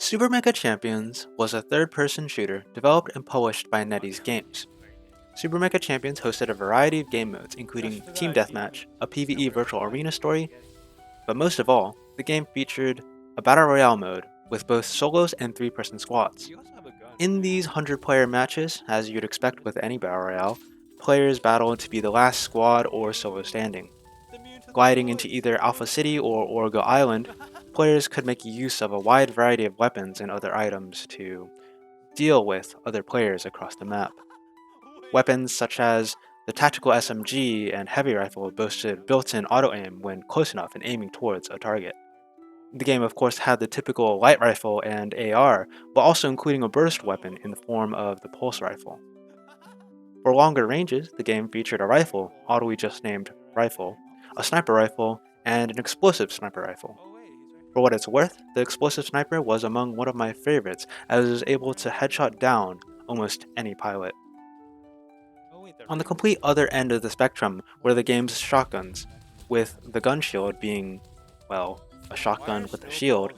Super Mecha Champions was a third-person shooter developed and published by NetEase Games. Super Mecha Champions hosted a variety of game modes, including Team Deathmatch, a PvE virtual arena story, but most of all, the game featured a Battle Royale mode with both solos and three-person squads. In these 100-player matches, as you'd expect with any Battle Royale, players battled to be the last squad or solo standing. Gliding into either Alpha City or Orgo Island, players could make use of a wide variety of weapons and other items to deal with other players across the map. Weapons such as the tactical SMG and heavy rifle boasted built-in auto-aim when close enough and aiming towards a target. The game of course had the typical light rifle and AR, but also including a burst weapon in the form of the pulse rifle. For longer ranges, the game featured a rifle, oddly just named Rifle, a sniper rifle, and an explosive sniper rifle. For what it's worth, the explosive sniper was among one of my favorites, as it was able to headshot down almost any pilot. On the complete other end of the spectrum were the game's shotguns, with the gun shield being, well, a shotgun with a shield,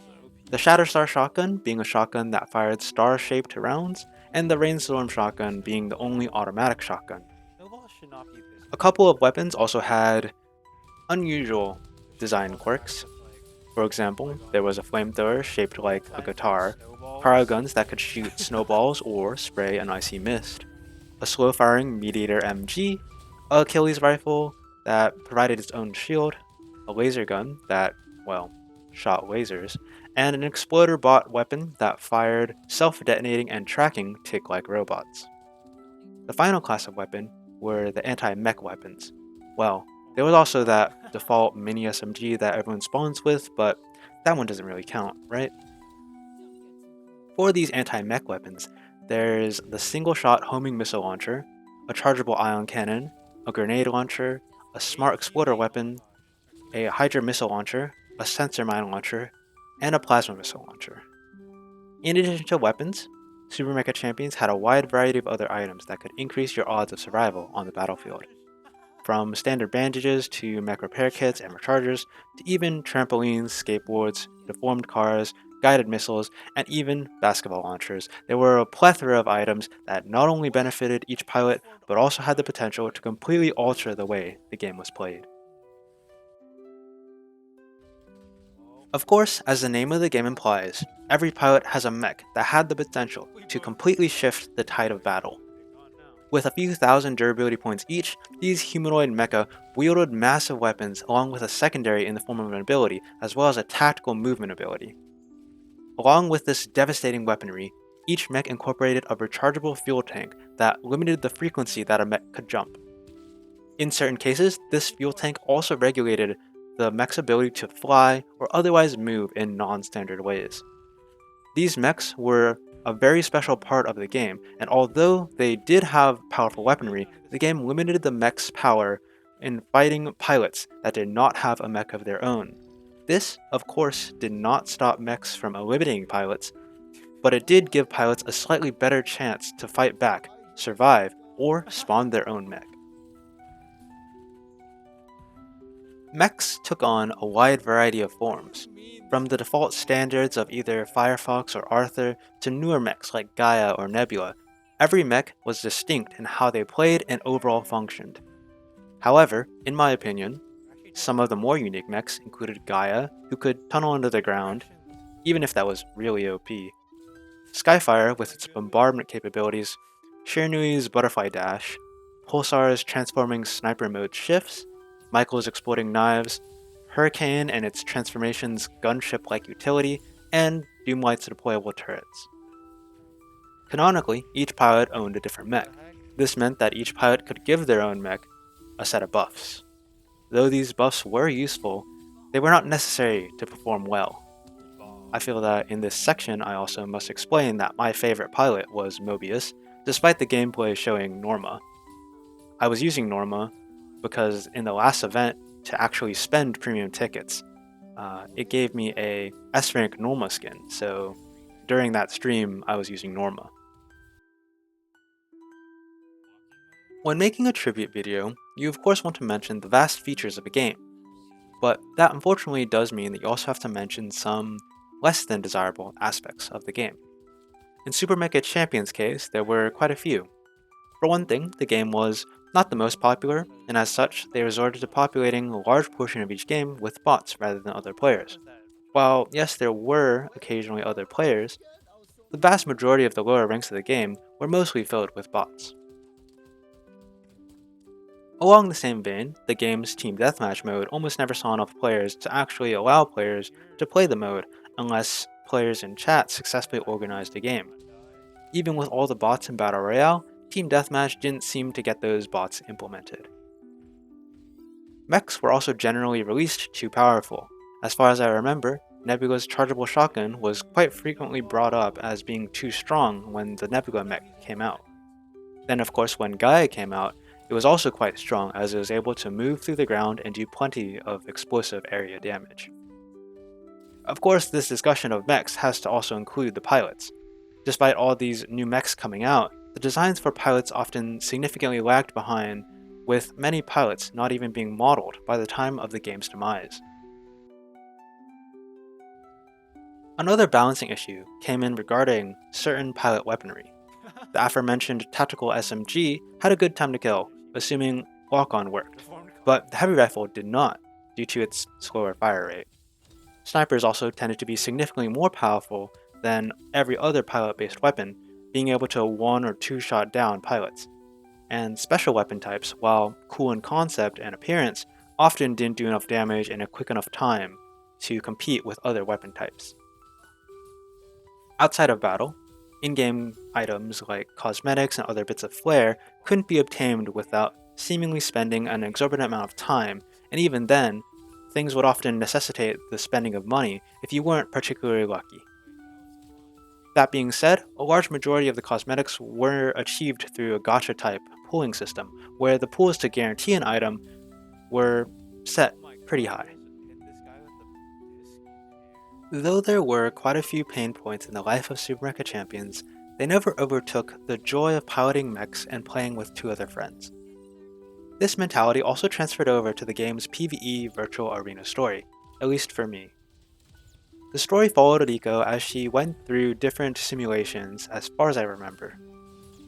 the Shatterstar shotgun being a shotgun that fired star-shaped rounds, and the Rainstorm shotgun being the only automatic shotgun. A couple of weapons also had unusual design quirks. For example, there was a flamethrower shaped like a guitar, cryo guns that could shoot snowballs or spray an icy mist, a slow-firing Mediator MG, a Achilles rifle that provided its own shield, a laser gun that, well, shot lasers, and an exploder bot weapon that fired self-detonating and tracking tick-like robots. The final class of weapon were the anti-mech weapons. Well, there was also that default mini SMG that everyone spawns with, but that one doesn't really count, right? For these anti-mech weapons, there's the single-shot homing missile launcher, a chargeable ion cannon, a grenade launcher, a smart exploder weapon, a Hydra missile launcher, a sensor mine launcher, and a plasma missile launcher. In addition to weapons, Super Mecha Champions had a wide variety of other items that could increase your odds of survival on the battlefield. From standard bandages to mech repair kits and rechargers, to even trampolines, skateboards, deformed cars, guided missiles, and even basketball launchers, there were a plethora of items that not only benefited each pilot, but also had the potential to completely alter the way the game was played. Of course, as the name of the game implies, every pilot has a mech that had the potential to completely shift the tide of battle. With a few thousand durability points each, these humanoid mecha wielded massive weapons along with a secondary in the form of an ability, as well as a tactical movement ability. Along with this devastating weaponry, each mech incorporated a rechargeable fuel tank that limited the frequency that a mech could jump. In certain cases, this fuel tank also regulated the mech's ability to fly or otherwise move in non-standard ways. These mechs were a very special part of the game, and although they did have powerful weaponry, the game limited the mech's power in fighting pilots that did not have a mech of their own. This, of course, did not stop mechs from eliminating pilots, but it did give pilots a slightly better chance to fight back, survive, or spawn their own mech. Mechs took on a wide variety of forms, from the default standards of either Firefox or Arthur to newer mechs like Gaia or Nebula. Every mech was distinct in how they played and overall functioned. However, in my opinion, some of the more unique mechs included Gaia, who could tunnel under the ground, even if that was really OP, Skyfire with its bombardment capabilities, Shirnui's butterfly dash, Pulsar's transforming sniper mode shifts, Michael's exploding knives, Hurricane and its transformation's gunship-like utility, and Doomlight's deployable turrets. Canonically, each pilot owned a different mech. This meant that each pilot could give their own mech a set of buffs. Though these buffs were useful, they were not necessary to perform well. I feel that in this section I also must explain that my favorite pilot was Mobius, despite the gameplay showing Norma. I was using Norma because in the last event, to actually spend premium tickets, it gave me a S-rank Norma skin, so during that stream I was using Norma. When making a tribute video, you of course want to mention the vast features of a game, but that unfortunately does mean that you also have to mention some less than desirable aspects of the game. In Super Mecha Champions' case, there were quite a few. For one thing, the game was not the most popular, and as such, they resorted to populating a large portion of each game with bots rather than other players. While, yes, there were occasionally other players, the vast majority of the lower ranks of the game were mostly filled with bots. Along the same vein, the game's Team Deathmatch mode almost never saw enough players to actually allow players to play the mode unless players in chat successfully organized a game. Even with all the bots in Battle Royale, Team Deathmatch didn't seem to get those bots implemented. Mechs were also generally released too powerful. As far as I remember, Nebula's chargeable shotgun was quite frequently brought up as being too strong when the Nebula mech came out. Then of course when Gaia came out, it was also quite strong as it was able to move through the ground and do plenty of explosive area damage. Of course, this discussion of mechs has to also include the pilots. Despite all these new mechs coming out, the designs for pilots often significantly lagged behind, with many pilots not even being modeled by the time of the game's demise. Another balancing issue came in regarding certain pilot weaponry. The aforementioned tactical SMG had a good time to kill, assuming lock-on worked, but the heavy rifle did not, due to its slower fire rate. Snipers also tended to be significantly more powerful than every other pilot-based weapon, being able to one or two shot down pilots. And special weapon types, while cool in concept and appearance, often didn't do enough damage in a quick enough time to compete with other weapon types. Outside of battle, in-game items like cosmetics and other bits of flair couldn't be obtained without seemingly spending an exorbitant amount of time, and even then, things would often necessitate the spending of money if you weren't particularly lucky. That being said, a large majority of the cosmetics were achieved through a gacha-type pooling system, where the pools to guarantee an item were set pretty high. Though there were quite a few pain points in the life of Super Mecha Champions, they never overtook the joy of piloting mechs and playing with two other friends. This mentality also transferred over to the game's PvE virtual arena story, at least for me. The story followed Riko as she went through different simulations as far as I remember,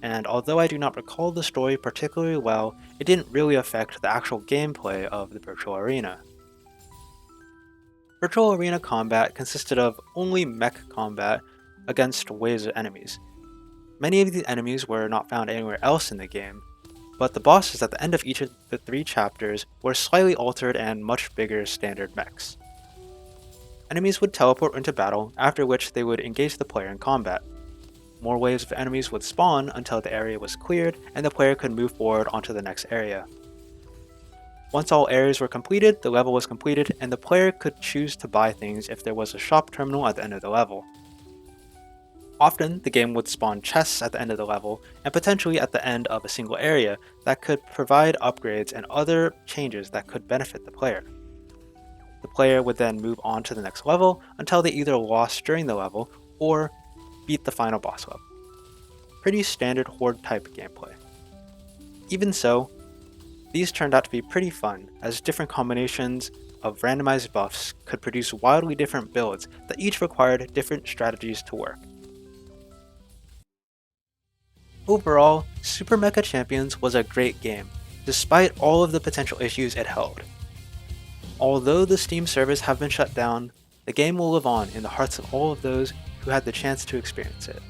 and although I do not recall the story particularly well, it didn't really affect the actual gameplay of the virtual arena. Virtual arena combat consisted of only mech combat against waves of enemies. Many of these enemies were not found anywhere else in the game, but the bosses at the end of each of the 3 chapters were slightly altered and much bigger standard mechs. Enemies would teleport into battle, after which they would engage the player in combat. More waves of enemies would spawn until the area was cleared and the player could move forward onto the next area. Once all areas were completed, the level was completed, and the player could choose to buy things if there was a shop terminal at the end of the level. Often, the game would spawn chests at the end of the level, and potentially at the end of a single area that could provide upgrades and other changes that could benefit the player. The player would then move on to the next level until they either lost during the level or beat the final boss level. Pretty standard horde type gameplay. Even so, these turned out to be pretty fun, as different combinations of randomized buffs could produce wildly different builds that each required different strategies to work. Overall, Super Mecha Champions was a great game, despite all of the potential issues it held. Although the Steam servers have been shut down, the game will live on in the hearts of all of those who had the chance to experience it.